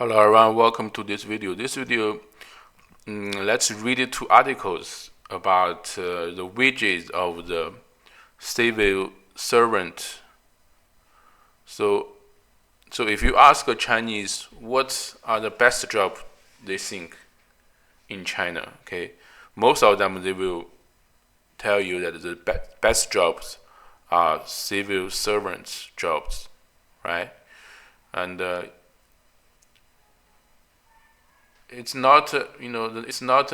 Hello everyone, welcome to this video. Let's read two articles about the wages of the civil servant. So if you ask a Chinese what are the best jobs they think in China, okay, most of them they will tell you that the best jobs are civil servants jobs, right? And it's not it's not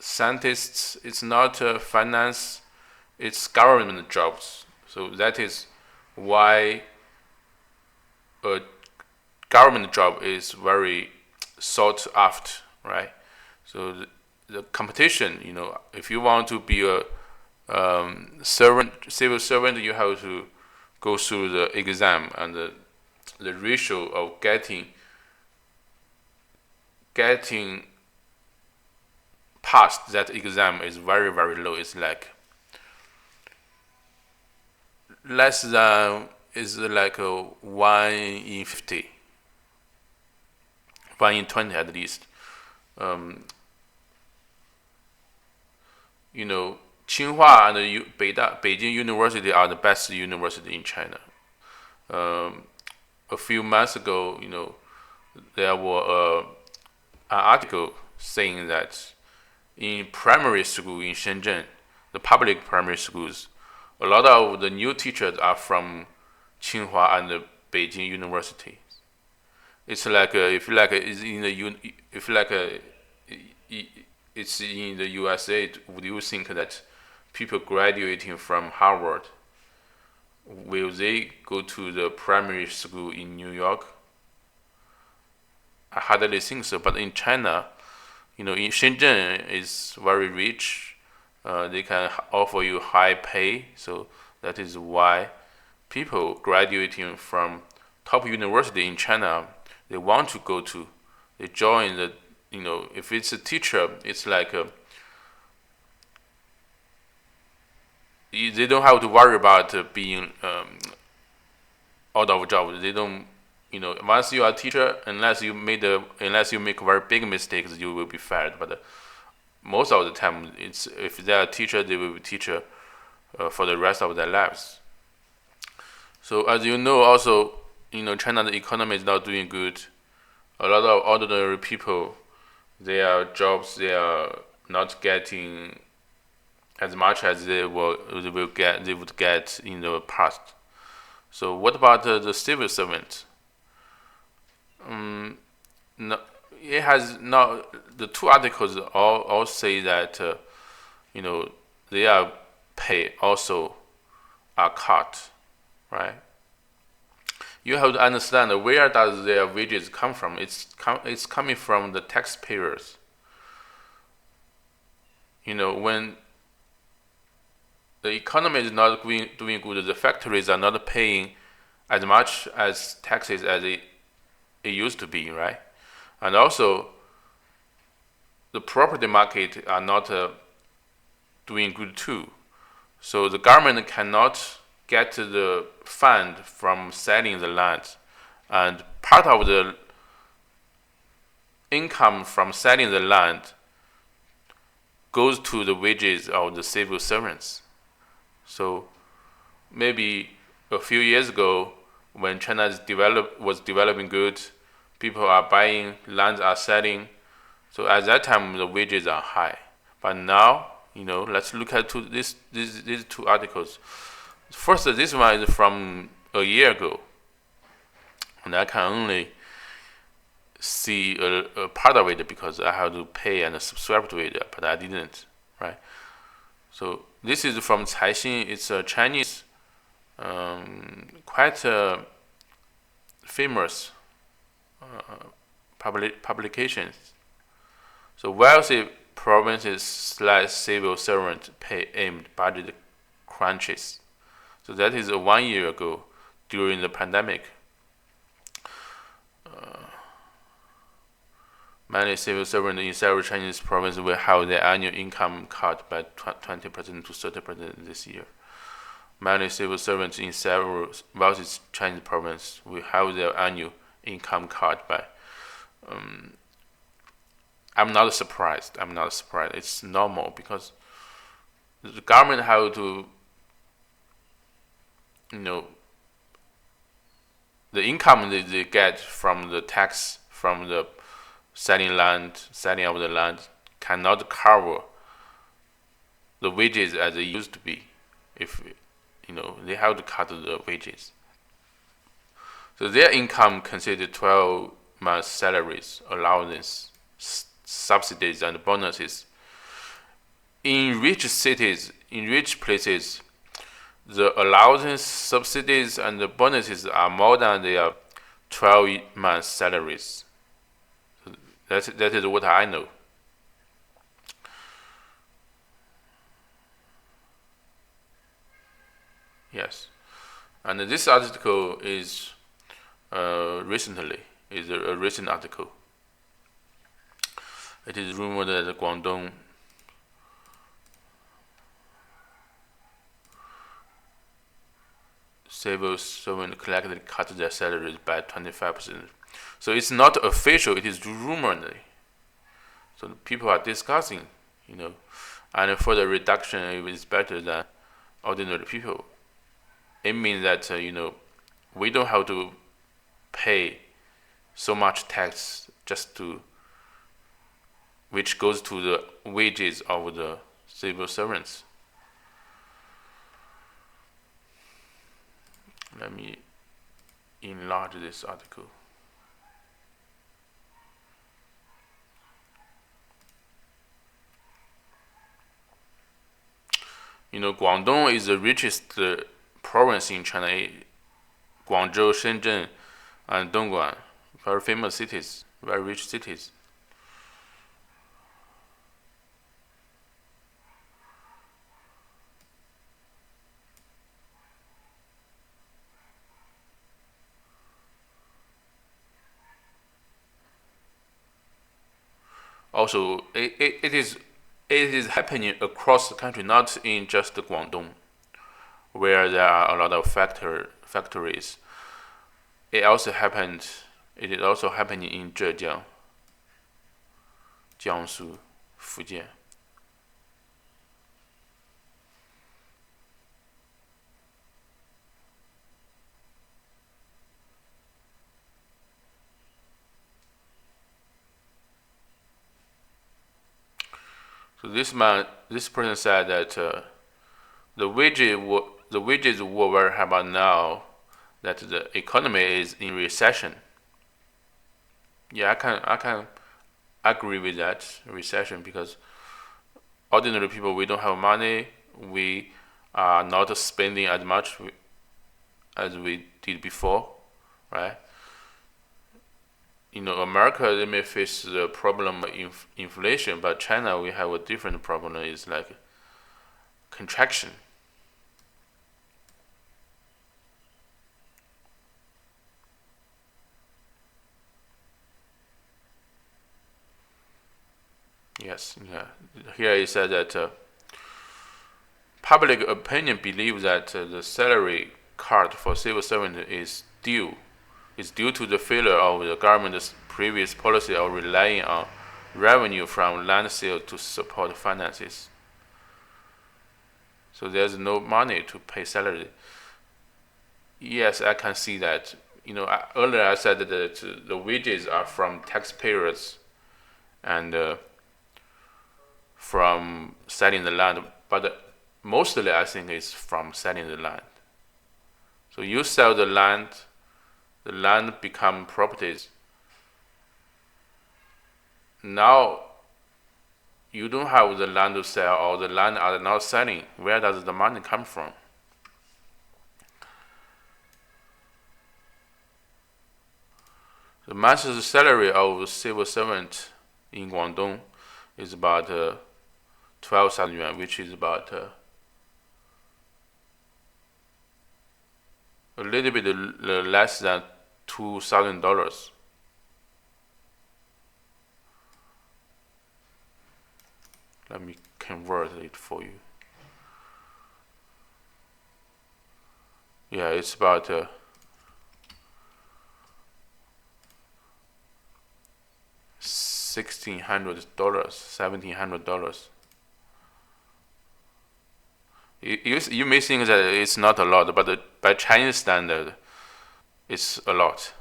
scientists, it's not finance, it's government jobs. So that is why a government job is very sought after, right? So the competition, if you want to be a civil servant, you have to go through the exam, and the ratio of getting past that exam is very, very low. It's like less than, is like a 1 in 50, 1 in 20 at least. Tsinghua and Beijing University are the best university in China. A few months ago, there were an article saying that in primary school in Shenzhen, the public primary schools, a lot of the new teachers are from Tsinghua and the Beijing University. It's like it's in the USA. Would you think that people graduating from Harvard, will they go to the primary school in New York? I hardly think so. But in China, in Shenzhen is very rich. They can offer you high pay. So that is why people graduating from top university in China, they want to go to, they join the, if it's a teacher, it's like they don't have to worry about being out of job. They don't, once you are a teacher, unless you make very big mistakes, you will be fired. But most of the time, it's, if they are a teacher, they will be teacher for the rest of their lives. So as you know, also, China, the economy is not doing good. A lot of ordinary people, their jobs, they are not getting as much as they would get in the past. So what about the civil servant? No, it has not. The two articles all say that their pay also are cut, right? You have to understand where does their wages come from. It's coming from the taxpayers. When the economy is not doing good, the factories are not paying as much as taxes as it used to be, right? And also, the property market are not doing good too. So the government cannot get the fund from selling the land, and part of the income from selling the land goes to the wages of the civil servants. So maybe a few years ago, when China was developing good, people are buying, lands are selling. So at that time, the wages are high. But now, let's look at these two articles. First, this one is from a year ago, and I can only see a part of it because I have to pay and subscribe to it, but I didn't, right? So this is from Caixin. It's a Chinese, quite famous publications. So wealthy provinces / civil servant pay aimed budget crunches. So that is 1 year ago during the pandemic. Many civil servants in several Chinese provinces will have their annual income cut by 20% to 30% this year. Many civil servants in several wealthy Chinese provinces will have their annual income cut, but I'm not surprised. It's normal because the government have to, you know, the income they get from the tax from the selling of the land cannot cover the wages as they used to be. If they have to cut the wages, so their income considered 12 months salaries, allowance, subsidies, and bonuses. In rich places, the allowances, subsidies, and the bonuses are more than their 12 months salaries. That is what I know. Yes, and this article is recently is a recent article. It is rumored that Guangdong civil servants collectively cut their salaries by 25%. So it's not official; it is rumored. So people are discussing, and for the reduction, it is better than ordinary people. It means that we don't have to pay so much tax just to which goes to the wages of the civil servants. Let me enlarge this article. Guangdong is the richest province in China. Guangzhou, Shenzhen, and Dongguan, very famous cities, very rich cities. Also, it is happening across the country, not in just Guangdong, where there are a lot of factories. It is also happening in Zhejiang, Jiangsu, Fujian. So this person said that the wages we have now, that the economy is in recession. Yeah, I can agree with that recession because ordinary people, we don't have money. We are not spending as much as we did before, right? America, they may face the problem of inflation, but China, we have a different problem. It's like contraction. Yes, yeah. Here it said that public opinion believes that the salary cut for civil servants is due to the failure of the government's previous policy of relying on revenue from land sales to support finances. So there's no money to pay salary. Yes, I can see that. Earlier I said that the wages are from taxpayers and from selling the land, but mostly I think it's from selling the land. So you sell the land become properties. Now you don't have the land to sell, or the land are not selling. Where does the money come from? The monthly salary of a civil servant in Guangdong is about 12,000 yuan, which is about a little bit less than $2,000. Let me convert it for you. Yeah, it's about $1,600, $1,700. You may think that it's not a lot, but by Chinese standard, it's a lot.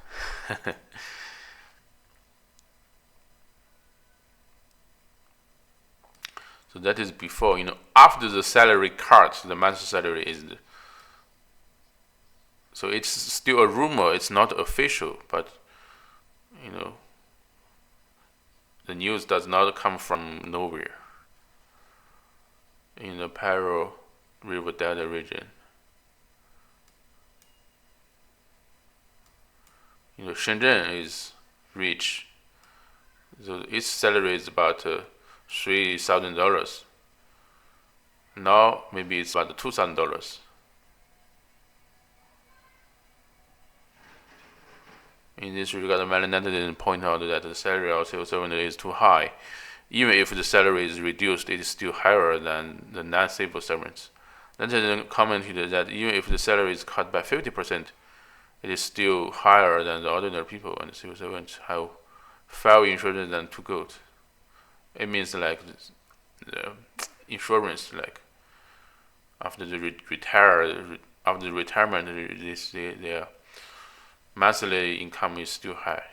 So that is before, after the salary cut, the monthly salary is. So it's still a rumor. It's not official, but the news does not come from nowhere. In the Pearl River Delta region, Shenzhen is rich. So its salary is about $3,000. Now maybe it's about $2,000. In this regard, many netizens point out that the salary of civil servant is too high. Even if the salary is reduced, it is still higher than the non-civil servants. Netizen commented that even if the salary is cut by 50%, it is still higher than the ordinary people, and the civil servants have far insurance than too good. It means like the insurance, like after the retirement, their monthly income is still high.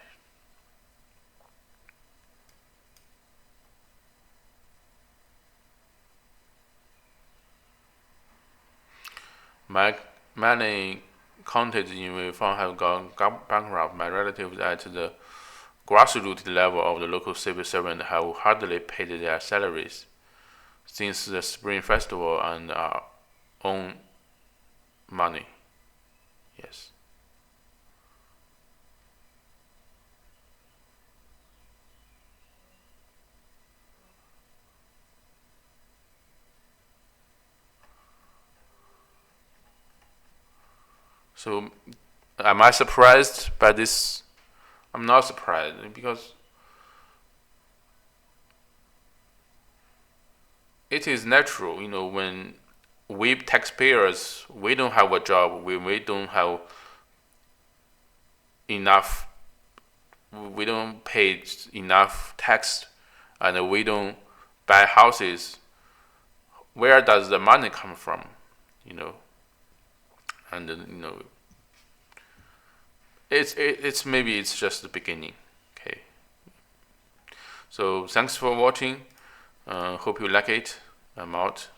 Many counties in Weifang have gone bankrupt. My relatives at the grassroots level of the local civil servant have hardly paid their salaries since the Spring Festival and our own money. Yes. So, am I surprised by this? I'm not surprised because it is natural, when we taxpayers, we don't have a job, we don't have enough, we don't pay enough tax, and we don't buy houses. Where does the money come from? And it's maybe it's just the beginning. Okay. So thanks for watching. Hope you like it. I'm out.